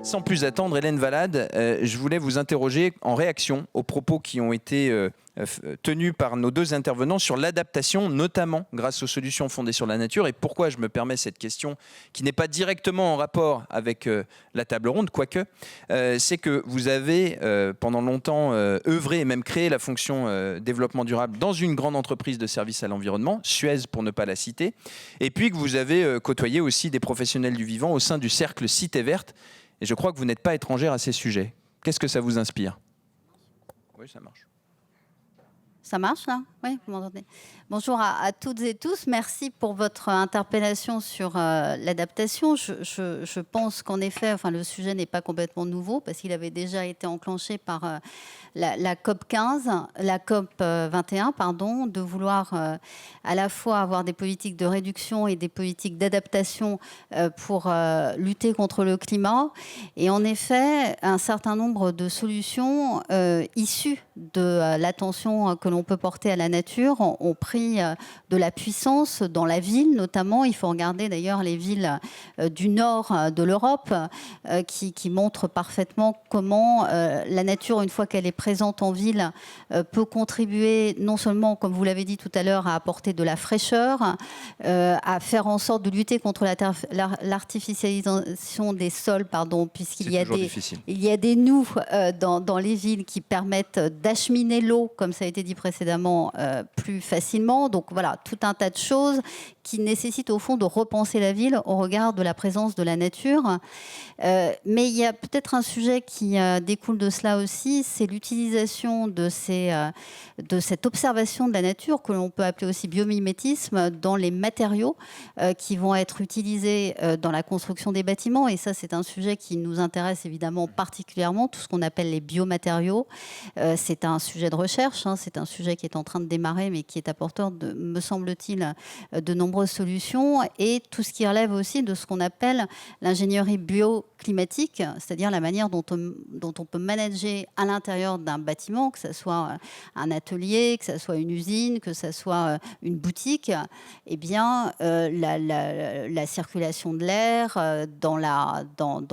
Sans plus attendre, Hélène Valade, je voulais vous interroger en réaction aux propos qui ont été tenus par nos deux intervenants sur l'adaptation, notamment grâce aux solutions fondées sur la nature. Et pourquoi je me permets cette question qui n'est pas directement en rapport avec la table ronde, quoique, c'est que vous avez pendant longtemps œuvré et même créé la fonction développement durable dans une grande entreprise de services à l'environnement, Suez pour ne pas la citer, et puis que vous avez côtoyé aussi des professionnels du vivant au sein du cercle Cité Verte. Et je crois que vous n'êtes pas étrangère à ces sujets. Qu'est-ce que ça vous inspire ? Oui, ça marche. Ça marche là ? Oui, vous m'entendez ? Bonjour à toutes et tous. Merci pour votre interpellation sur l'adaptation. Je pense qu'en effet, le sujet n'est pas complètement nouveau parce qu'il avait déjà été enclenché par la COP 15, la COP 21, pardon, de vouloir à la fois avoir des politiques de réduction et des politiques d'adaptation pour lutter contre le climat. Et en effet, un certain nombre de solutions issues de l'attention que l'on peut porter à la nature ont pris de la puissance dans la ville, notamment. Il faut regarder d'ailleurs les villes du nord de l'Europe qui montrent parfaitement comment la nature, une fois qu'elle est présente en ville, peut contribuer non seulement, comme vous l'avez dit tout à l'heure, à apporter de la fraîcheur, à faire en sorte de lutter contre l'artificialisation des sols, puisqu'il y a des nus dans les villes qui permettent d'acheminer l'eau, comme ça a été dit précédemment, plus facilement. Donc voilà, tout un tas de choses qui nécessitent au fond de repenser la ville au regard de la présence de la nature. Mais il y a peut-être un sujet qui découle de cela aussi, c'est l'utilisation de cette observation de la nature, que l'on peut appeler aussi biomimétisme, dans les matériaux qui vont être utilisés dans la construction des bâtiments. Et ça, c'est un sujet qui nous intéresse évidemment particulièrement, tout ce qu'on appelle les biomatériaux. C'est un sujet de recherche, c'est un sujet qui est en train de démarrer, mais qui est apporteur, me semble-t-il, de nombreuses solutions, et tout ce qui relève aussi de ce qu'on appelle l'ingénierie bioclimatique, c'est-à-dire la manière dont on peut manager à l'intérieur d'un bâtiment, que ce soit un atelier, que ce soit une usine, que ce soit une boutique, eh bien, la circulation de l'air dans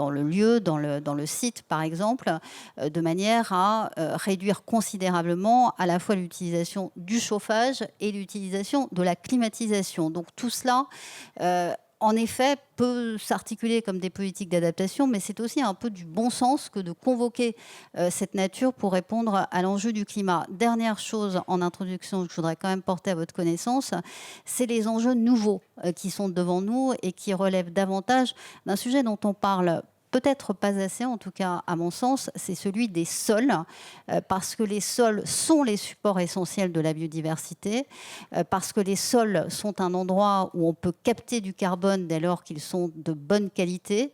le lieu, dans le site, par exemple, de manière à réduire considérablement à la fois l'utilisation du chauffage et l'utilisation de la climatisation. Donc tout cela, en effet, peut s'articuler comme des politiques d'adaptation, mais c'est aussi un peu du bon sens que de convoquer cette nature pour répondre à l'enjeu du climat. Dernière chose en introduction que je voudrais quand même porter à votre connaissance, c'est les enjeux nouveaux qui sont devant nous et qui relèvent davantage d'un sujet dont on parle peut-être pas assez, en tout cas à mon sens, c'est celui des sols, parce que les sols sont les supports essentiels de la biodiversité, parce que les sols sont un endroit où on peut capter du carbone dès lors qu'ils sont de bonne qualité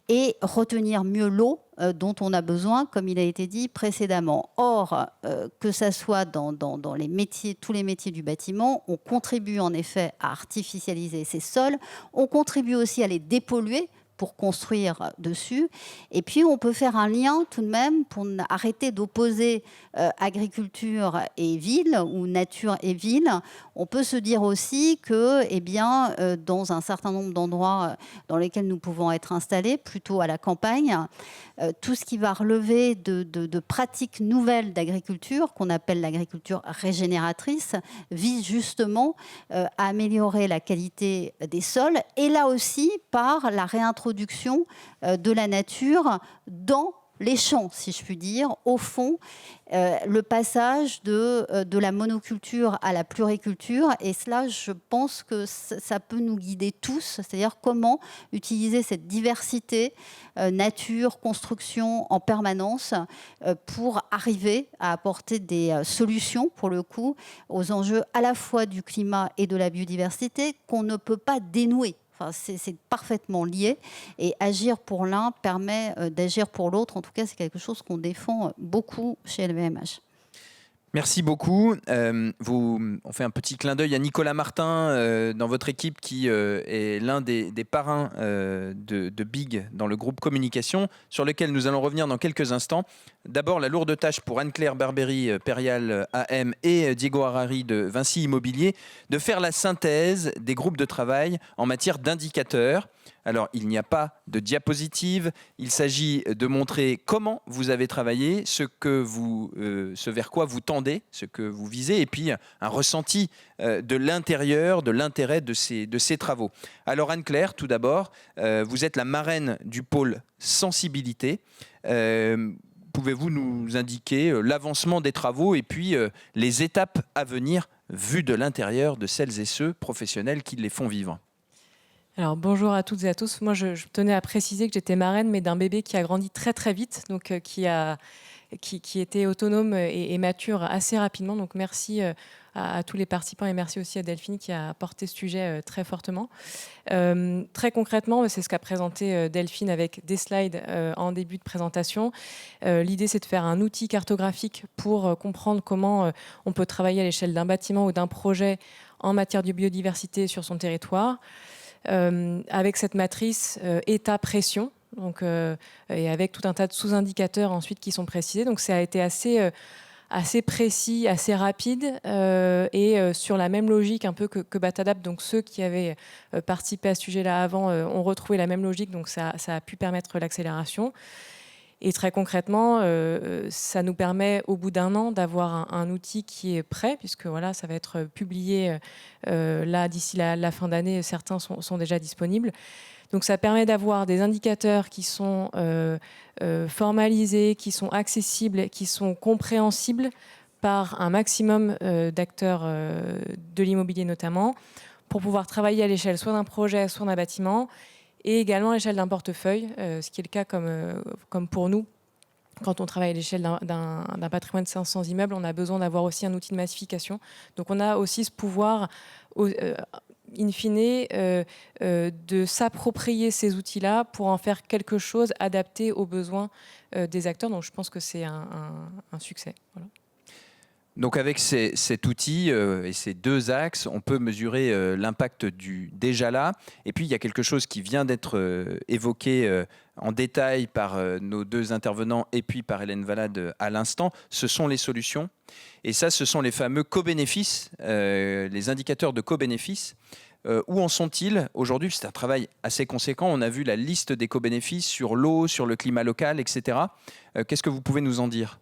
et retenir mieux l'eau dont on a besoin, comme il a été dit précédemment. Or, que ça soit dans les métiers, tous les métiers du bâtiment, on contribue en effet à artificialiser ces sols, on contribue aussi à les dépolluer pour construire dessus. Et puis, on peut faire un lien tout de même pour arrêter d'opposer agriculture et ville ou nature et ville. On peut se dire aussi que, dans un certain nombre d'endroits dans lesquels nous pouvons être installés, plutôt à la campagne, tout ce qui va relever de pratiques nouvelles d'agriculture, qu'on appelle l'agriculture régénératrice, vise justement à améliorer la qualité des sols, et là aussi par la réintroduction de la nature dans les champs, si je puis dire. Au fond, le passage de la monoculture à la pluriculture, et cela, je pense que ça peut nous guider tous, c'est-à-dire comment utiliser cette diversité, nature, construction en permanence, pour arriver à apporter des solutions, pour le coup, aux enjeux à la fois du climat et de la biodiversité qu'on ne peut pas dénouer. Enfin, c'est parfaitement lié, et agir pour l'un permet d'agir pour l'autre. En tout cas, c'est quelque chose qu'on défend beaucoup chez LVMH. Merci beaucoup. On fait un petit clin d'œil à Nicolas Martin dans votre équipe, qui est l'un des parrains de Big dans le groupe communication, sur lequel nous allons revenir dans quelques instants. D'abord, la lourde tâche pour Anne-Claire Barbéry, Perial AM, et Diego Harari de Vinci Immobilier, de faire la synthèse des groupes de travail en matière d'indicateurs. Alors, il n'y a pas de diapositive. Il s'agit de montrer comment vous avez travaillé, ce vers quoi vous tendez, ce que vous visez, et puis un ressenti de l'intérieur, de l'intérêt de ces travaux. Alors, Anne-Claire, tout d'abord, vous êtes la marraine du pôle sensibilité. Pouvez-vous nous indiquer l'avancement des travaux et puis les étapes à venir vues de l'intérieur de celles et ceux professionnels qui les font vivre? Alors bonjour à toutes et à tous. Moi, je tenais à préciser que j'étais marraine, mais d'un bébé qui a grandi très très vite, donc qui était autonome et mature assez rapidement. Donc merci à tous les participants et merci aussi à Delphine qui a porté ce sujet très fortement. Très concrètement, c'est ce qu'a présenté Delphine avec des slides en début de présentation. L'idée, c'est de faire un outil cartographique pour comprendre comment on peut travailler à l'échelle d'un bâtiment ou d'un projet en matière de biodiversité sur son territoire. Avec cette matrice état-pression, et avec tout un tas de sous-indicateurs ensuite qui sont précisés. Donc ça a été assez précis, assez rapide, et sur la même logique un peu que Batadap. Donc ceux qui avaient participé à ce sujet-là avant ont retrouvé la même logique, donc ça a pu permettre l'accélération. Et très concrètement, ça nous permet au bout d'un an d'avoir un outil qui est prêt, puisque voilà, ça va être publié là d'ici la fin d'année, certains sont déjà disponibles. Donc ça permet d'avoir des indicateurs qui sont formalisés, qui sont accessibles, qui sont compréhensibles par un maximum d'acteurs de l'immobilier notamment, pour pouvoir travailler à l'échelle soit d'un projet, soit d'un bâtiment, et également à l'échelle d'un portefeuille, ce qui est le cas comme pour nous. Quand on travaille à l'échelle d'un patrimoine de 500 immeubles, on a besoin d'avoir aussi un outil de massification. Donc on a aussi ce pouvoir, in fine, de s'approprier ces outils-là pour en faire quelque chose adapté aux besoins des acteurs. Donc je pense que c'est un succès. Voilà. Donc avec cet outil et ces deux axes, on peut mesurer l'impact du déjà là. Et puis il y a quelque chose qui vient d'être évoqué en détail par nos deux intervenants et puis par Hélène Valade à l'instant. Ce sont les solutions. Et ça, ce sont les fameux co-bénéfices, les indicateurs de co-bénéfices. Où en sont-ils aujourd'hui? C'est un travail assez conséquent. On a vu la liste des co-bénéfices sur l'eau, sur le climat local, etc. Qu'est-ce que vous pouvez nous en dire?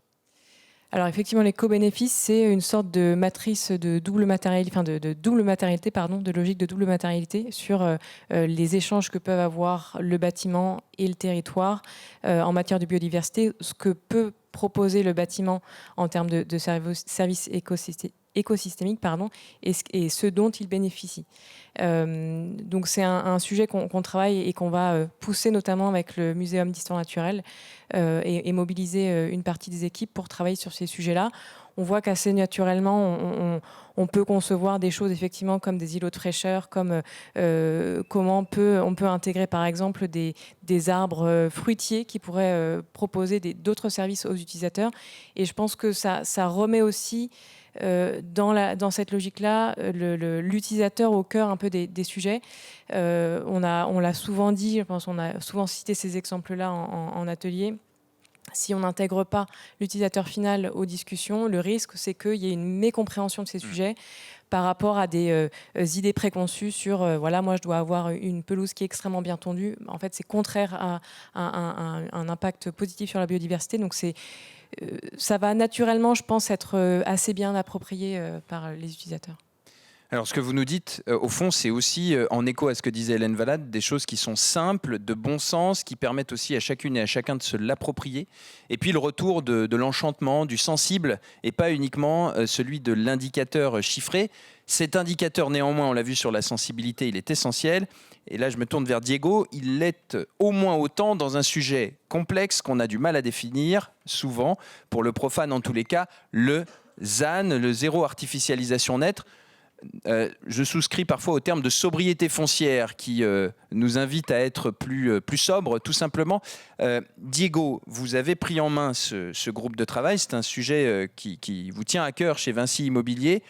Alors effectivement, les co-bénéfices, c'est une sorte de matrice de double matérialité, de logique de double matérialité sur les échanges que peuvent avoir le bâtiment et le territoire en matière de biodiversité, ce que peut proposer le bâtiment en termes de services écosystémiques, et ce dont il bénéficie. Donc c'est un sujet qu'on travaille et qu'on va pousser notamment avec le Muséum d'histoire naturelle et mobiliser une partie des équipes pour travailler sur ces sujets-là. On voit qu'assez naturellement, on peut concevoir des choses effectivement comme des îlots de fraîcheur, comme comment on peut intégrer par exemple des arbres fruitiers qui pourraient proposer d'autres services aux utilisateurs. Et je pense que ça remet aussi dans cette logique-là, l'utilisateur au cœur un peu des sujets. On l'a souvent dit, je pense, on a souvent cité ces exemples-là en atelier. Si on n'intègre pas l'utilisateur final aux discussions, le risque, c'est qu'il y ait une mécompréhension de ces sujets par rapport à des idées préconçues sur voilà, moi je dois avoir une pelouse qui est extrêmement bien tondue. En fait, c'est contraire à un impact positif sur la biodiversité. Donc ça va naturellement, je pense, être assez bien approprié par les utilisateurs. Alors, ce que vous nous dites, au fond, c'est aussi, en écho à ce que disait Hélène Valade, des choses qui sont simples, de bon sens, qui permettent aussi à chacune et à chacun de se l'approprier. Et puis, le retour de l'enchantement, du sensible, et pas uniquement celui de l'indicateur chiffré. Cet indicateur, néanmoins, on l'a vu sur la sensibilité, il est essentiel. Et là, je me tourne vers Diego. Il l'est au moins autant dans un sujet complexe qu'on a du mal à définir, souvent, pour le profane en tous les cas, le ZAN, le zéro artificialisation nette. Je souscris parfois au terme de sobriété foncière qui nous invite à être plus sobre, tout simplement. Diego, vous avez pris en main ce groupe de travail. C'est un sujet qui vous tient à cœur chez Vinci Immobilier.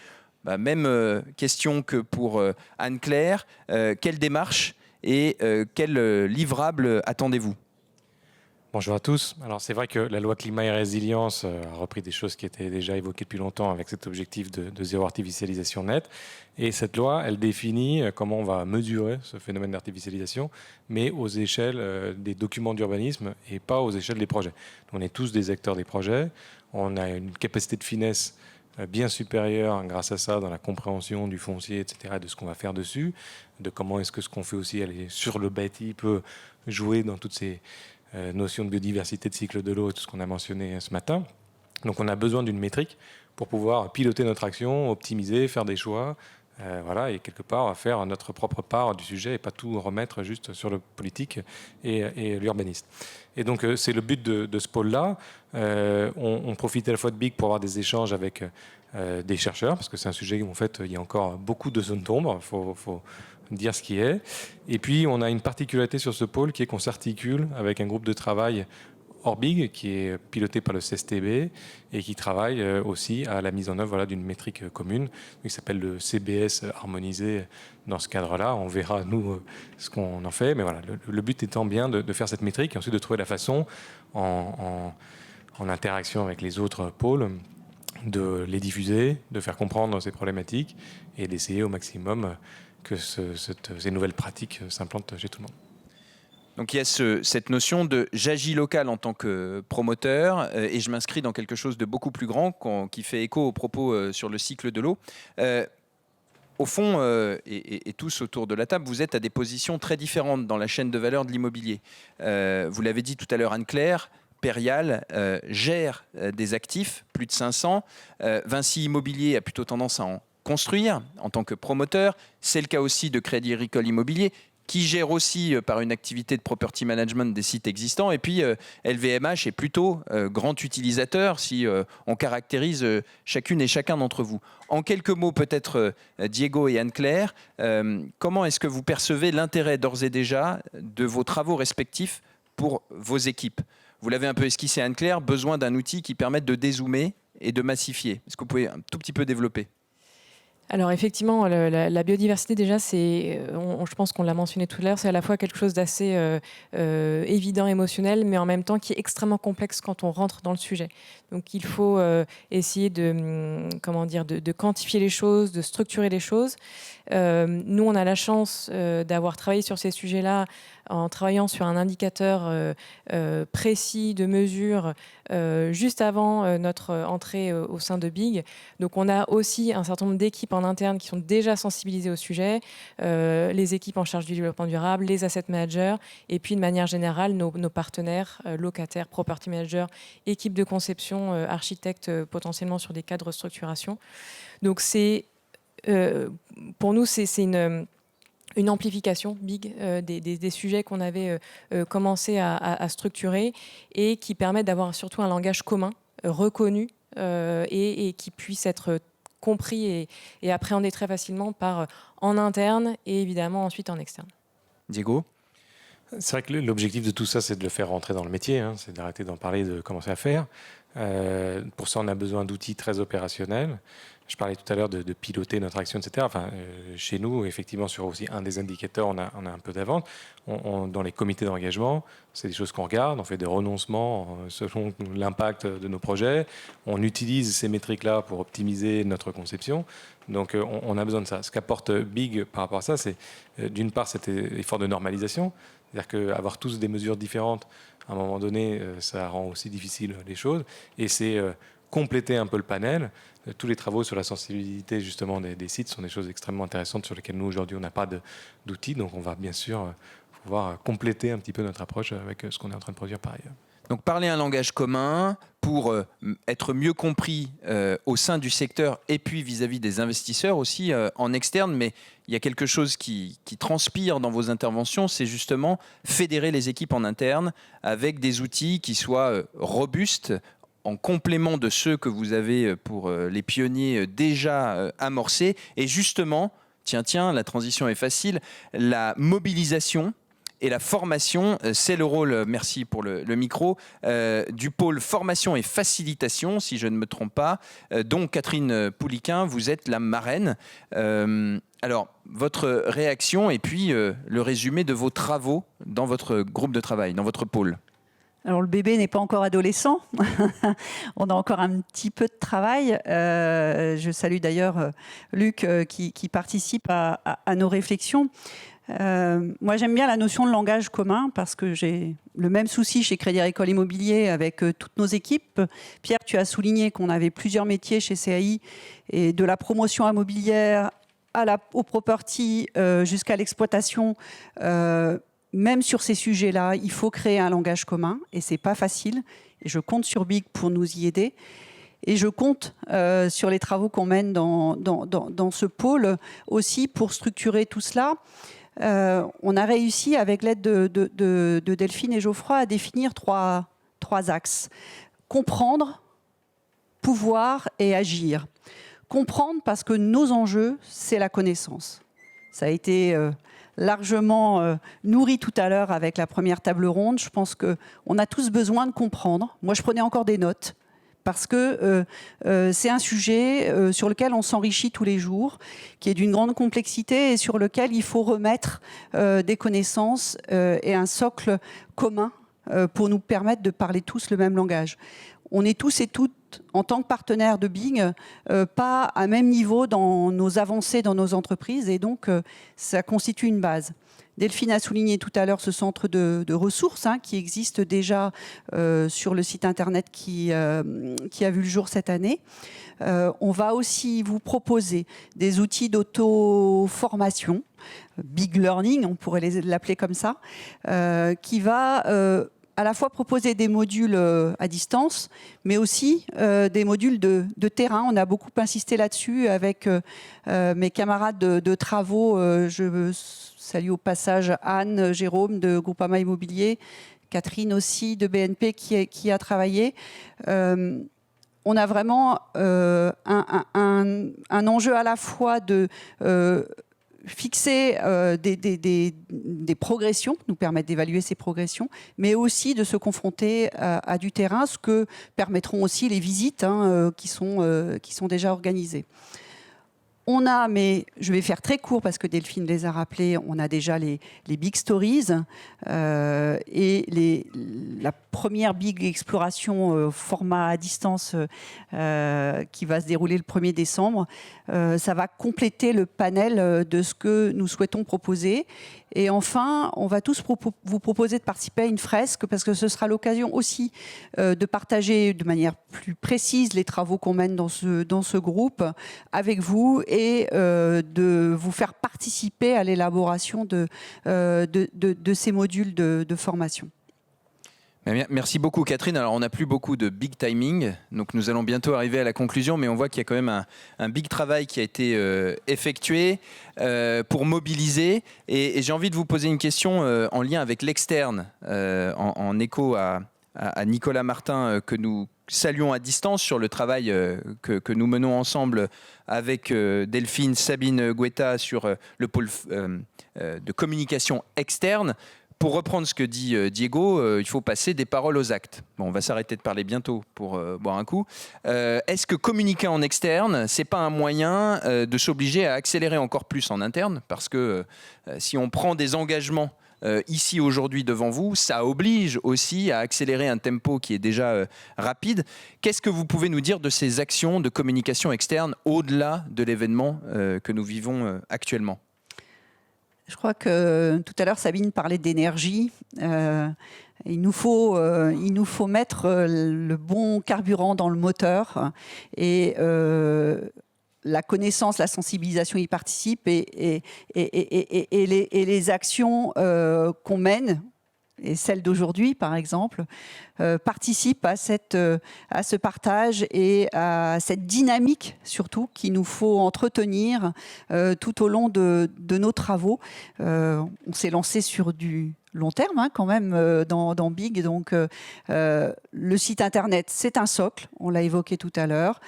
Même question que pour Anne-Claire. Quelle démarche et quel livrable attendez-vous? Bonjour à tous. Alors c'est vrai que la loi climat et résilience a repris des choses qui étaient déjà évoquées depuis longtemps avec cet objectif de zéro artificialisation nette. Et cette loi, elle définit comment on va mesurer ce phénomène d'artificialisation, mais aux échelles des documents d'urbanisme et pas aux échelles des projets. On est tous des acteurs des projets. On a une capacité de finesse bien supérieure grâce à ça dans la compréhension du foncier, etc., de ce qu'on va faire dessus, de comment est-ce que ce qu'on fait aussi aller sur le bâti peut jouer dans toutes ces notion de biodiversité, de cycle de l'eau et tout ce qu'on a mentionné ce matin. Donc on a besoin d'une métrique pour pouvoir piloter notre action, optimiser, faire des choix, voilà, et quelque part faire notre propre part du sujet et pas tout remettre juste sur le politique et l'urbaniste. Et donc c'est le but de ce pôle-là. On profite à la fois de BIG pour avoir des échanges avec des chercheurs, parce que c'est un sujet où en fait il y a encore beaucoup de zones d'ombre. Faut dire ce qui est. Et puis, on a une particularité sur ce pôle qui est qu'on s'articule avec un groupe de travail hors BIG qui est piloté par le CSTB et qui travaille aussi à la mise en œuvre d'une métrique commune qui s'appelle le CBS harmonisé. Dans ce cadre-là, on verra, nous, ce qu'on en fait. Mais voilà, le but étant bien de faire cette métrique et ensuite de trouver la façon, en interaction avec les autres pôles, de les diffuser, de faire comprendre ces problématiques et d'essayer au maximum que ces nouvelles pratiques s'implantent chez tout le monde. Donc il y a cette notion de j'agis local en tant que promoteur et je m'inscris dans quelque chose de beaucoup plus grand qui fait écho aux propos sur le cycle de l'eau. Au fond, et tous autour de la table, vous êtes à des positions très différentes dans la chaîne de valeur de l'immobilier. Vous l'avez dit tout à l'heure, Anne-Claire, Perial gère des actifs, plus de 500. Vinci Immobilier a plutôt tendance à en construire en tant que promoteur. C'est le cas aussi de Crédit Agricole Immobilier, qui gère aussi par une activité de property management des sites existants. Et puis LVMH est plutôt grand utilisateur si on caractérise chacune et chacun d'entre vous. En quelques mots, peut-être Diego et Anne-Claire, comment est-ce que vous percevez l'intérêt d'ores et déjà de vos travaux respectifs pour vos équipes ? Vous l'avez un peu esquissé, Anne-Claire, besoin d'un outil qui permette de dézoomer et de massifier. Est-ce que vous pouvez un tout petit peu développer ? Alors effectivement, la biodiversité déjà, je pense qu'on l'a mentionné tout à l'heure, c'est à la fois quelque chose d'assez évident, émotionnel, mais en même temps qui est extrêmement complexe quand on rentre dans le sujet. Donc il faut essayer de quantifier les choses, de structurer les choses. Nous, on a la chance d'avoir travaillé sur ces sujets-là en travaillant sur un indicateur précis de mesure juste avant notre entrée au sein de BIG. Donc on a aussi un certain nombre d'équipes en interne qui sont déjà sensibilisées au sujet, les équipes en charge du développement durable, les asset managers, et puis de manière générale nos partenaires, locataires, property managers, équipes de conception, architectes potentiellement sur des cadres de structuration. Donc pour nous, c'est une amplification BIG des sujets qu'on avait commencé à structurer et qui permettent d'avoir surtout un langage commun, reconnu et qui puisse être compris et appréhendé très facilement en interne et évidemment ensuite en externe. Diego ? C'est vrai que l'objectif de tout ça, c'est de le faire rentrer dans le métier, c'est d'arrêter d'en parler, de commencer à faire. Pour ça, on a besoin d'outils très opérationnels. Je parlais tout à l'heure de piloter notre action, etc. Chez nous, effectivement, sur aussi un des indicateurs, on a un peu d'avance. Dans les comités d'engagement, c'est des choses qu'on regarde. On fait des renoncements selon l'impact de nos projets. On utilise ces métriques-là pour optimiser notre conception. Donc, on a besoin de ça. Ce qu'apporte BIG par rapport à ça, c'est d'une part cet effort de normalisation. C'est-à-dire qu'avoir tous des mesures différentes, à un moment donné, ça rend aussi difficile les choses. Et c'est compléter un peu le panel. Tous les travaux sur la sensibilité justement des sites sont des choses extrêmement intéressantes sur lesquelles nous, aujourd'hui, on n'a pas d'outils. Donc, on va bien sûr pouvoir compléter un petit peu notre approche avec ce qu'on est en train de produire par ailleurs. Donc, parler un langage commun pour être mieux compris au sein du secteur et puis vis-à-vis des investisseurs aussi en externe. Mais il y a quelque chose qui transpire dans vos interventions, c'est justement fédérer les équipes en interne avec des outils qui soient robustes, en complément de ceux que vous avez pour les pionniers déjà amorcés. Et justement, tiens, la transition est facile, la mobilisation et la formation, c'est le rôle, merci pour le micro, du pôle formation et facilitation, si je ne me trompe pas, dont Catherine Pouliquin, vous êtes la marraine. Alors, votre réaction et puis le résumé de vos travaux dans votre groupe de travail, dans votre pôle. Alors le bébé n'est pas encore adolescent, on a encore un petit peu de travail. Je salue d'ailleurs Luc qui participe à nos réflexions. Moi j'aime bien la notion de langage commun parce que j'ai le même souci chez Crédit Agricole Immobilier avec toutes nos équipes. Pierre, tu as souligné qu'on avait plusieurs métiers chez CAI et de la promotion immobilière au property jusqu'à l'exploitation. Même sur ces sujets-là, il faut créer un langage commun et c'est pas facile. Et je compte sur Big pour nous y aider. Et je compte sur les travaux qu'on mène dans ce pôle aussi pour structurer tout cela. On a réussi, avec l'aide de Delphine et Geoffroy, à définir trois axes. Comprendre, pouvoir et agir. Comprendre parce que nos enjeux, c'est la connaissance. Ça a été largement nourri tout à l'heure avec la première table ronde. Je pense qu'on a tous besoin de comprendre. Moi, je prenais encore des notes parce que c'est un sujet sur lequel on s'enrichit tous les jours, qui est d'une grande complexité et sur lequel il faut remettre des connaissances et un socle commun pour nous permettre de parler tous le même langage. On est tous et toutes, en tant que partenaires de Big, pas à même niveau dans nos avancées dans nos entreprises et donc ça constitue une base. Delphine a souligné tout à l'heure ce centre de ressources qui existe déjà sur le site internet qui a vu le jour cette année. On va aussi vous proposer des outils d'auto-formation, Big Learning, on pourrait l'appeler comme ça, qui va à la fois proposer des modules à distance, mais aussi des modules de terrain. On a beaucoup insisté là-dessus avec mes camarades de travaux. Je salue au passage Anne, Jérôme de Groupama Immobilier, Catherine aussi de BNP qui a travaillé. On a vraiment un enjeu à la fois de fixer des progressions, nous permettre d'évaluer ces progressions, mais aussi de se confronter à du terrain, ce que permettront aussi les visites qui sont déjà organisées. On a, mais je vais faire très court parce que Delphine les a rappelés, on a déjà les Big Stories et la première Big Exploration format à distance qui va se dérouler le 1er décembre. Ça va compléter le panel de ce que nous souhaitons proposer. Et enfin, on va tous vous proposer de participer à une fresque parce que ce sera l'occasion aussi de partager de manière plus précise les travaux qu'on mène dans ce groupe avec vous et de vous faire participer à l'élaboration de ces modules de formation. Merci beaucoup Catherine. Alors on n'a plus beaucoup de big timing, donc nous allons bientôt arriver à la conclusion, mais on voit qu'il y a quand même un big travail qui a été effectué pour mobiliser. Et j'ai envie de vous poser une question en lien avec l'externe, en écho à Nicolas Martin que nous saluons à distance sur le travail que nous menons ensemble avec Delphine, Sabine Guetta sur le pôle de communication externe. Pour reprendre ce que dit Diego, il faut passer des paroles aux actes. Bon, on va s'arrêter de parler bientôt pour boire un coup. Est-ce que communiquer en externe, c'est pas un moyen de s'obliger à accélérer encore plus en interne? Parce que si on prend des engagements ici aujourd'hui devant vous, ça oblige aussi à accélérer un tempo qui est déjà rapide. Qu'est-ce que vous pouvez nous dire de ces actions de communication externe au-delà de l'événement que nous vivons actuellement? Je crois que tout à l'heure, Sabine parlait d'énergie. Il nous faut mettre le bon carburant dans le moteur. Et la connaissance, la sensibilisation y participent. Et les actions qu'on mène, et celle d'aujourd'hui, par exemple, participent à ce partage et à cette dynamique, surtout, qu'il nous faut entretenir tout au long de nos travaux. On s'est lancé sur du long terme, quand même, dans Big. Donc, le site Internet, c'est un socle, on l'a évoqué tout à l'heure.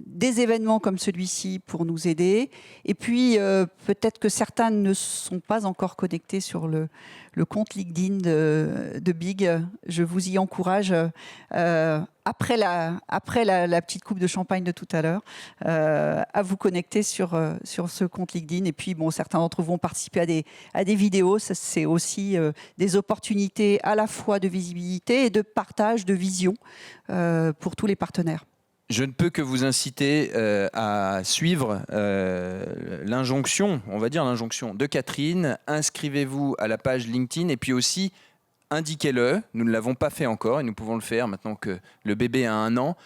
des événements comme celui-ci pour nous aider. Et puis, peut-être que certains ne sont pas encore connectés sur le compte LinkedIn de Big. Je vous y encourage, après la petite coupe de champagne de tout à l'heure, à vous connecter sur ce compte LinkedIn. Et puis, bon, certains d'entre vous vont participer à des vidéos. Ça, c'est aussi des opportunités à la fois de visibilité et de partage de vision pour tous les partenaires. Je ne peux que vous inciter à suivre l'injonction, on va dire l'injonction de Catherine. Inscrivez-vous à la page LinkedIn et puis aussi indiquez-le. Nous ne l'avons pas fait encore et nous pouvons le faire maintenant que le bébé a 1 an.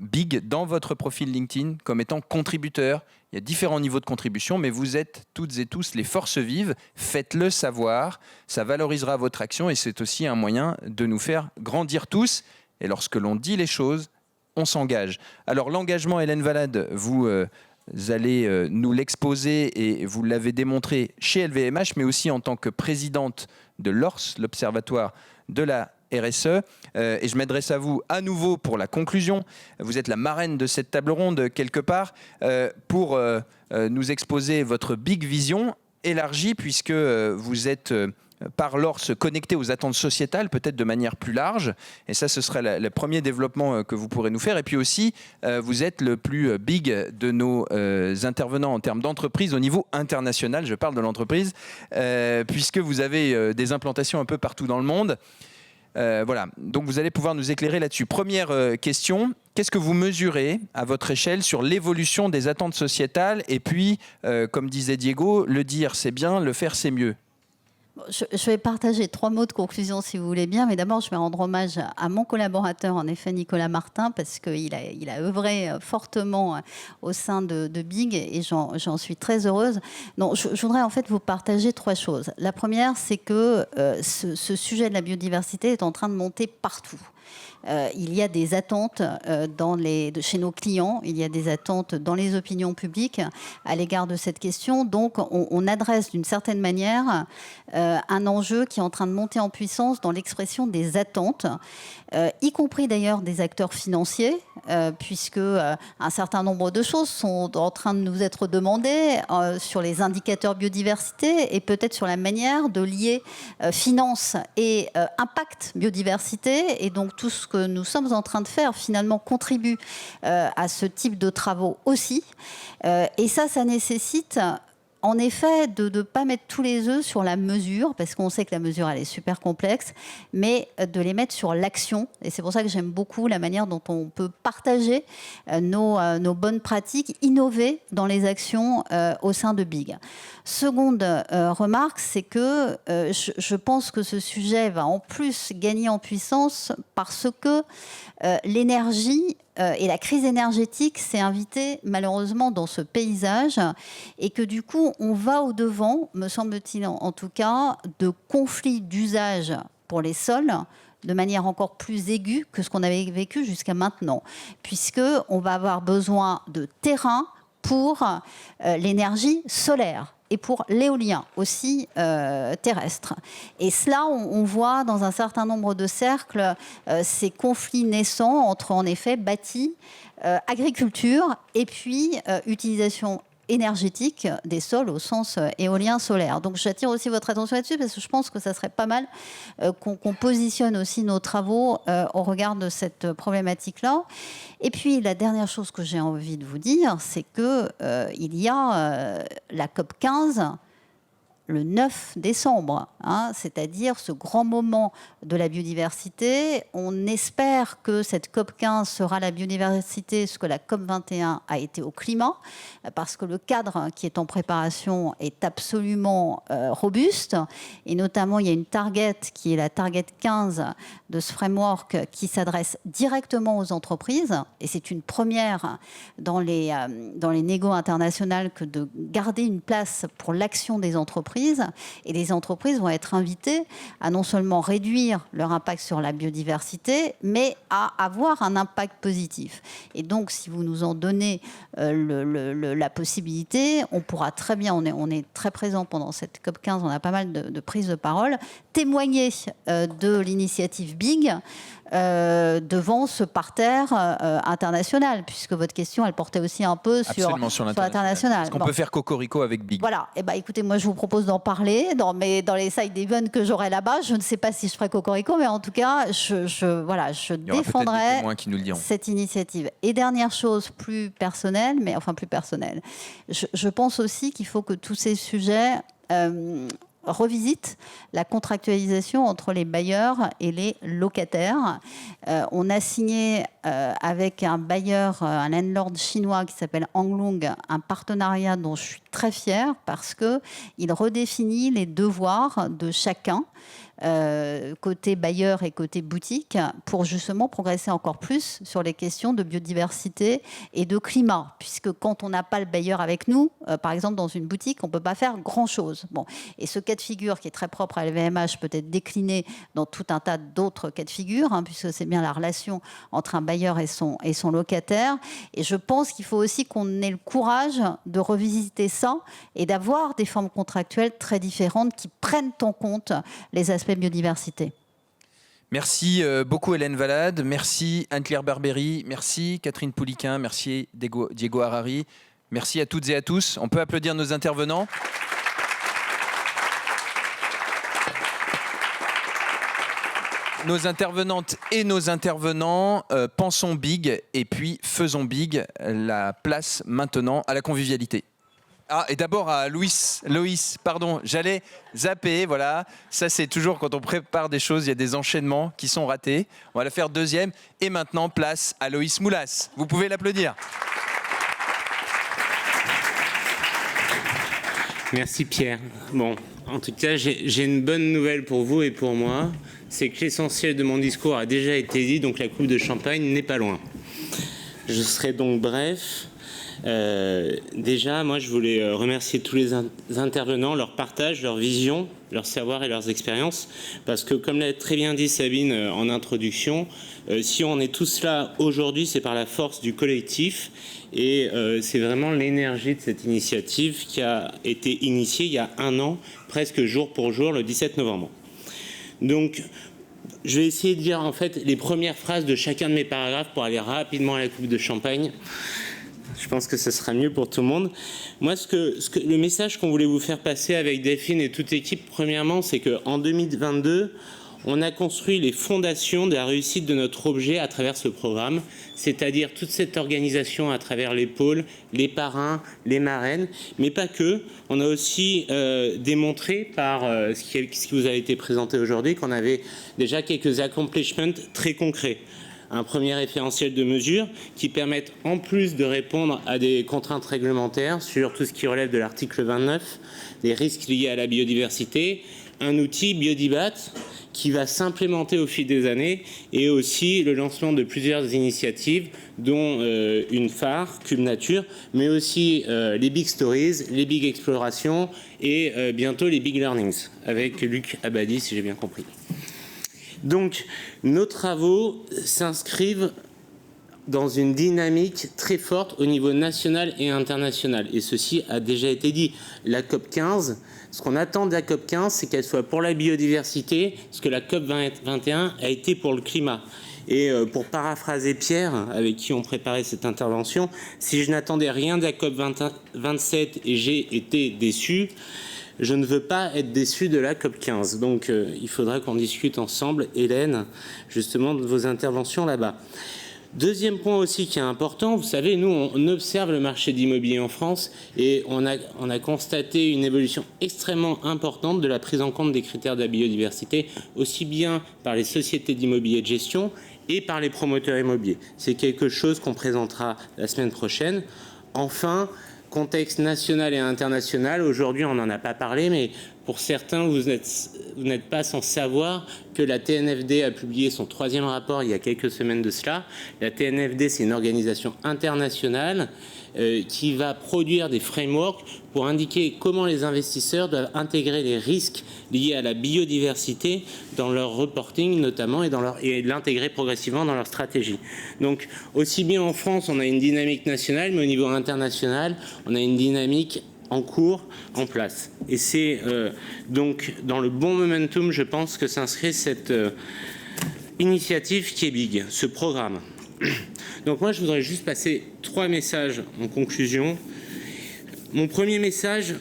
Big dans votre profil LinkedIn comme étant contributeur. Il y a différents niveaux de contribution, mais vous êtes toutes et tous les forces vives. Faites-le savoir, ça valorisera votre action et c'est aussi un moyen de nous faire grandir tous. Et lorsque l'on dit les choses, on s'engage. Alors l'engagement, Hélène Valade, vous allez nous l'exposer et vous l'avez démontré chez LVMH, mais aussi en tant que présidente de l'ORS, l'Observatoire de la RSE. Et je m'adresse à vous à nouveau pour la conclusion. Vous êtes la marraine de cette table ronde quelque part pour nous exposer votre Big Vision élargie puisque vous êtes... par l'ORS connecté aux attentes sociétales, peut-être de manière plus large. Et ça, ce serait le premier développement que vous pourrez nous faire. Et puis aussi, vous êtes le plus big de nos intervenants en termes d'entreprise au niveau international. Je parle de l'entreprise, puisque vous avez des implantations un peu partout dans le monde. Voilà, donc vous allez pouvoir nous éclairer là-dessus. Première question, qu'est-ce que vous mesurez à votre échelle sur l'évolution des attentes sociétales? Et puis, comme disait Diego, le dire c'est bien, le faire c'est mieux. Je vais partager 3 mots de conclusion si vous voulez bien, mais d'abord je vais rendre hommage à mon collaborateur, en effet Nicolas Martin, parce qu'il a œuvré fortement au sein de Big et j'en suis très heureuse. Non, je voudrais en fait vous partager 3 choses. La première, c'est que ce sujet de la biodiversité est en train de monter partout. Il y a des attentes chez nos clients, il y a des attentes dans les opinions publiques à l'égard de cette question. Donc, on adresse d'une certaine manière un enjeu qui est en train de monter en puissance dans l'expression des attentes, y compris d'ailleurs des acteurs financiers, puisque un certain nombre de choses sont en train de nous être demandées sur les indicateurs biodiversité et peut-être sur la manière de lier finance et impact biodiversité. Et donc, tout ce que nous sommes en train de faire, finalement, contribue à ce type de travaux aussi. Et ça nécessite... en effet, de ne pas mettre tous les œufs sur la mesure, parce qu'on sait que la mesure, elle est super complexe, mais de les mettre sur l'action. Et c'est pour ça que j'aime beaucoup la manière dont on peut partager nos bonnes pratiques, innover dans les actions au sein de Big. Seconde remarque, c'est que je pense que ce sujet va en plus gagner en puissance parce que l'énergie et la crise énergétique s'est invitée malheureusement dans ce paysage et que du coup on va au-devant, me semble-t-il en tout cas, de conflits d'usage pour les sols de manière encore plus aiguë que ce qu'on avait vécu jusqu'à maintenant, puisqu'on va avoir besoin de terrain pour l'énergie solaire et pour l'éolien aussi terrestre. Et cela, on voit dans un certain nombre de cercles ces conflits naissants entre, en effet, bâti, agriculture et puis utilisation énergétique des sols au sens éolien solaire. Donc j'attire aussi votre attention là-dessus parce que je pense que ça serait pas mal qu'on positionne aussi nos travaux au regard de cette problématique-là. Et puis la dernière chose que j'ai envie de vous dire, c'est que il y a la COP15 le 9 décembre, c'est-à-dire ce grand moment de la biodiversité. On espère que cette COP15 sera la biodiversité, ce que la COP21 a été au climat, parce que le cadre qui est en préparation est absolument robuste. Et notamment, il y a une target qui est la target 15 de ce framework qui s'adresse directement aux entreprises. Et c'est une première dans les négos internationales que de garder une place pour l'action des entreprises. entreprises. Et les entreprises vont être invitées à non seulement réduire leur impact sur la biodiversité, mais à avoir un impact positif. Et donc, si vous nous en donnez la possibilité, on pourra très bien, on est très présent pendant cette COP15, on a pas mal de prises de parole, témoigner de l'initiative BIG devant ce parterre international, puisque votre question, elle portait aussi un peu sur l'international. Est-ce qu'on peut faire cocorico avec BIG? Voilà. Eh ben, écoutez, moi, je vous propose d'en parler dans les side events que j'aurai là-bas. Je ne sais pas si je ferai cocorico, mais en tout cas, je défendrai cette initiative. Et dernière chose, plus personnelle, je pense aussi qu'il faut que tous ces sujets revisite la contractualisation entre les bailleurs et les locataires. On a signé avec un bailleur, un landlord chinois qui s'appelle Anglong, un partenariat dont je suis très fière parce qu'il redéfinit les devoirs de chacun, côté bailleur et côté boutique, pour justement progresser encore plus sur les questions de biodiversité et de climat, puisque quand on n'a pas le bailleur avec nous, par exemple dans une boutique, on ne peut pas faire grand-chose. Bon. Et ce cas de figure qui est très propre à LVMH peut être décliné dans tout un tas d'autres cas de figure, puisque c'est bien la relation entre un bailleur et son locataire. Et je pense qu'il faut aussi qu'on ait le courage de revisiter ça et d'avoir des formes contractuelles très différentes qui prennent en compte les aspects biodiversité. Merci beaucoup Hélène Valade, merci Anne-Claire Barbery, merci Catherine Pouliquin, merci Diego Harari, merci à toutes et à tous. On peut applaudir nos intervenants. Nos intervenantes et nos intervenants, pensons big et puis faisons big. La place maintenant à la convivialité. Ah, et d'abord à Loïs, pardon, j'allais zapper, voilà. Ça, c'est toujours quand on prépare des choses, il y a des enchaînements qui sont ratés. On va la faire deuxième. Et maintenant, place à Loïs Moulas. Vous pouvez l'applaudir. Merci Pierre. Bon, en tout cas, j'ai une bonne nouvelle pour vous et pour moi. C'est que l'essentiel de mon discours a déjà été dit, donc la coupe de champagne n'est pas loin. Je serai donc bref. Déjà, moi, je voulais remercier tous les intervenants, leur partage, leur vision, leur savoir et leurs expériences. Parce que, comme l'a très bien dit Sabine en introduction, si on est tous là aujourd'hui, c'est par la force du collectif. Et c'est vraiment l'énergie de cette initiative qui a été initiée il y a 1 an, presque jour pour jour, le 17 novembre. Donc, je vais essayer de dire en fait les premières phrases de chacun de mes paragraphes pour aller rapidement à la coupe de champagne. Je pense que ce sera mieux pour tout le monde. Moi, le message qu'on voulait vous faire passer avec Delphine et toute l'équipe, premièrement, c'est qu'en 2022, on a construit les fondations de la réussite de notre objet à travers ce programme, c'est-à-dire toute cette organisation à travers les pôles, les parrains, les marraines, mais pas que. On a aussi démontré par ce qui vous a été présenté aujourd'hui qu'on avait déjà quelques accomplishments très concrets. Un premier référentiel de mesures qui permettent, en plus de répondre à des contraintes réglementaires sur tout ce qui relève de l'article 29, des risques liés à la biodiversité, un outil Biodibat qui va s'implémenter au fil des années et aussi le lancement de plusieurs initiatives, dont une phare, Cube Nature, mais aussi les Big Stories, les Big Explorations et bientôt les Big Learnings, avec Luc Abadi, si j'ai bien compris. Donc, nos travaux s'inscrivent dans une dynamique très forte au niveau national et international. Et ceci a déjà été dit. La COP15, ce qu'on attend de la COP15, c'est qu'elle soit pour la biodiversité, ce que la COP21 a été pour le climat. Et pour paraphraser Pierre, avec qui on préparait cette intervention, si je n'attendais rien de la COP27 et j'ai été déçu, je ne veux pas être déçu de la COP15. Donc, il faudra qu'on discute ensemble, Hélène, justement, de vos interventions là-bas. Deuxième point aussi qui est important, vous savez, nous, on observe le marché de l'immobilier en France et on a constaté une évolution extrêmement importante de la prise en compte des critères de la biodiversité, aussi bien par les sociétés d'immobilier de gestion et par les promoteurs immobiliers. C'est quelque chose qu'on présentera la semaine prochaine. Enfin, contexte national et international, aujourd'hui on n'en a pas parlé, mais Pour certains, vous n'êtes pas sans savoir que la TNFD a publié son 3e rapport il y a quelques semaines de cela. La TNFD, c'est une organisation internationale qui va produire des frameworks pour indiquer comment les investisseurs doivent intégrer les risques liés à la biodiversité dans leur reporting notamment et l'intégrer progressivement dans leur stratégie. Donc aussi bien en France, on a une dynamique nationale, mais au niveau international, on a une dynamique en cours, en place. Et c'est donc dans le bon momentum, je pense, que s'inscrit cette initiative qui est big, ce programme. Donc moi, je voudrais juste passer 3 messages en conclusion. Mon premier message,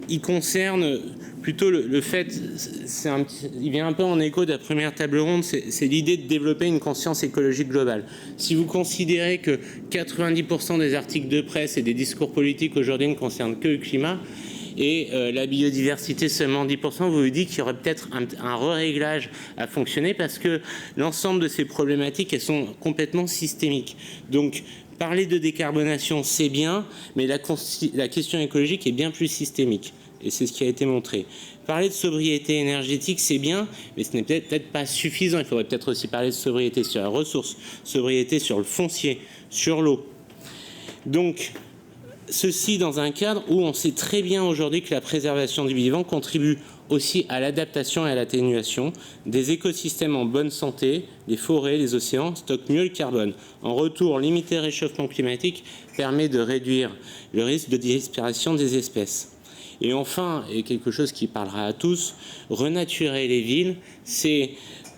il concerne plutôt le fait, il vient un peu en écho de la première table ronde, c'est l'idée de développer une conscience écologique globale. Si vous considérez que 90% des articles de presse et des discours politiques aujourd'hui ne concernent que le climat, et la biodiversité seulement 10%, vous vous dites qu'il y aurait peut-être un réglage à fonctionner parce que l'ensemble de ces problématiques, elles sont complètement systémiques. Donc, parler de décarbonation, c'est bien, mais la question écologique est bien plus systémique. Et c'est ce qui a été montré. Parler de sobriété énergétique, c'est bien, mais ce n'est peut-être pas suffisant. Il faudrait peut-être aussi parler de sobriété sur la ressource, sobriété sur le foncier, sur l'eau. Donc, ceci dans un cadre où on sait très bien aujourd'hui que la préservation du vivant contribue aussi à l'adaptation et à l'atténuation des écosystèmes en bonne santé, les forêts, les océans stockent mieux le carbone. En retour, limiter le réchauffement climatique permet de réduire le risque de disparition des espèces. Et enfin, et quelque chose qui parlera à tous, renaturer les villes, c'est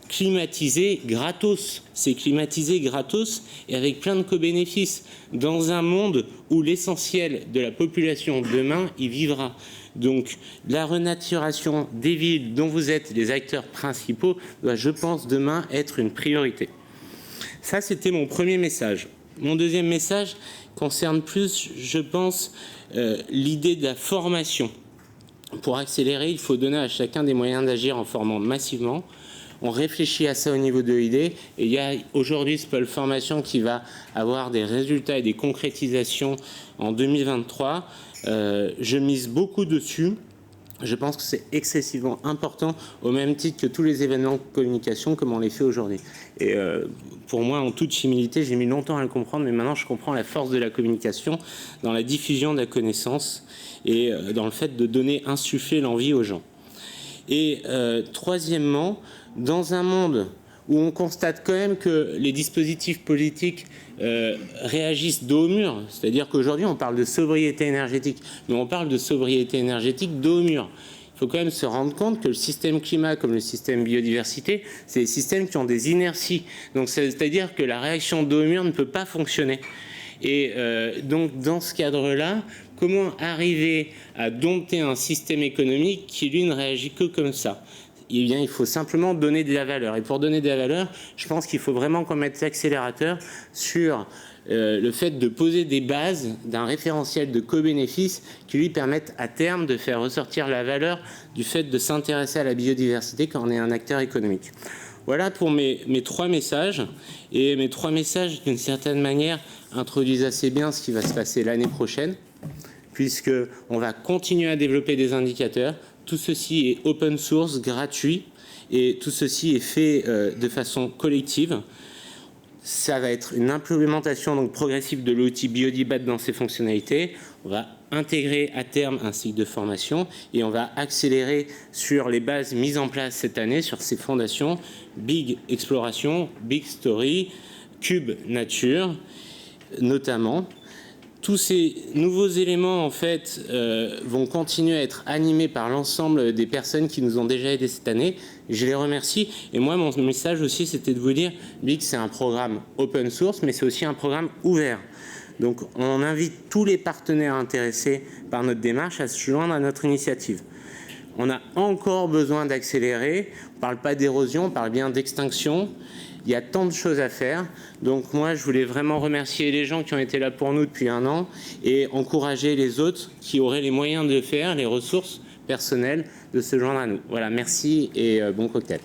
climatiser gratos. C'est climatiser gratos et avec plein de co-bénéfices dans un monde où l'essentiel de la population demain y vivra. Donc la renaturation des villes dont vous êtes les acteurs principaux doit, je pense, demain être une priorité. Ça, c'était mon premier message. Mon deuxième message concerne plus, je pense, l'idée de la formation. Pour accélérer, il faut donner à chacun des moyens d'agir en formant massivement. On réfléchit à ça au niveau de l'idée et il y a aujourd'hui ce pôle formation qui va avoir des résultats et des concrétisations en 2023. Je mise beaucoup dessus. Je pense que c'est excessivement important au même titre que tous les événements de communication comme on les fait aujourd'hui. Et pour moi, en toute humilité, j'ai mis longtemps à le comprendre, mais maintenant je comprends la force de la communication dans la diffusion de la connaissance et dans le fait de donner, insuffler l'envie aux gens. Et troisièmement, dans un monde où on constate quand même que les dispositifs politiques réagissent dos au mur, c'est-à-dire qu'aujourd'hui on parle de sobriété énergétique, mais on parle de sobriété énergétique dos au mur. Il faut quand même se rendre compte que le système climat comme le système biodiversité, c'est des systèmes qui ont des inerties. Donc c'est-à-dire que la réaction dos au mur ne peut pas fonctionner. Et donc dans ce cadre-là, comment arriver à dompter un système économique qui lui ne réagit que comme ça ? Eh bien, il faut simplement donner de la valeur. Et pour donner de la valeur, je pense qu'il faut vraiment qu'on mette l'accélérateur sur le fait de poser des bases d'un référentiel de co-bénéfices qui lui permettent à terme de faire ressortir la valeur du fait de s'intéresser à la biodiversité quand on est un acteur économique. Voilà pour mes 3 messages. Et mes 3 messages, d'une certaine manière, introduisent assez bien ce qui va se passer l'année prochaine, puisqu'on va continuer à développer des indicateurs. Tout ceci est open source, gratuit, et tout ceci est fait de façon collective. Ça va être une implémentation donc progressive de l'outil Biodibat dans ses fonctionnalités. On va intégrer à terme un cycle de formation et on va accélérer sur les bases mises en place cette année sur ces fondations Big Exploration, Big Story, Cube Nature, notamment. Tous ces nouveaux éléments, en fait, vont continuer à être animés par l'ensemble des personnes qui nous ont déjà aidés cette année. Je les remercie. Et moi, mon message aussi, c'était de vous dire, BIG, c'est un programme open source, mais c'est aussi un programme ouvert. Donc, on invite tous les partenaires intéressés par notre démarche à se joindre à notre initiative. On a encore besoin d'accélérer. On ne parle pas d'érosion, on parle bien d'extinction. Il y a tant de choses à faire. Donc moi, je voulais vraiment remercier les gens qui ont été là pour nous depuis 1 an et encourager les autres qui auraient les moyens de le faire, les ressources personnelles, de se joindre à nous. Voilà, merci et bon cocktail.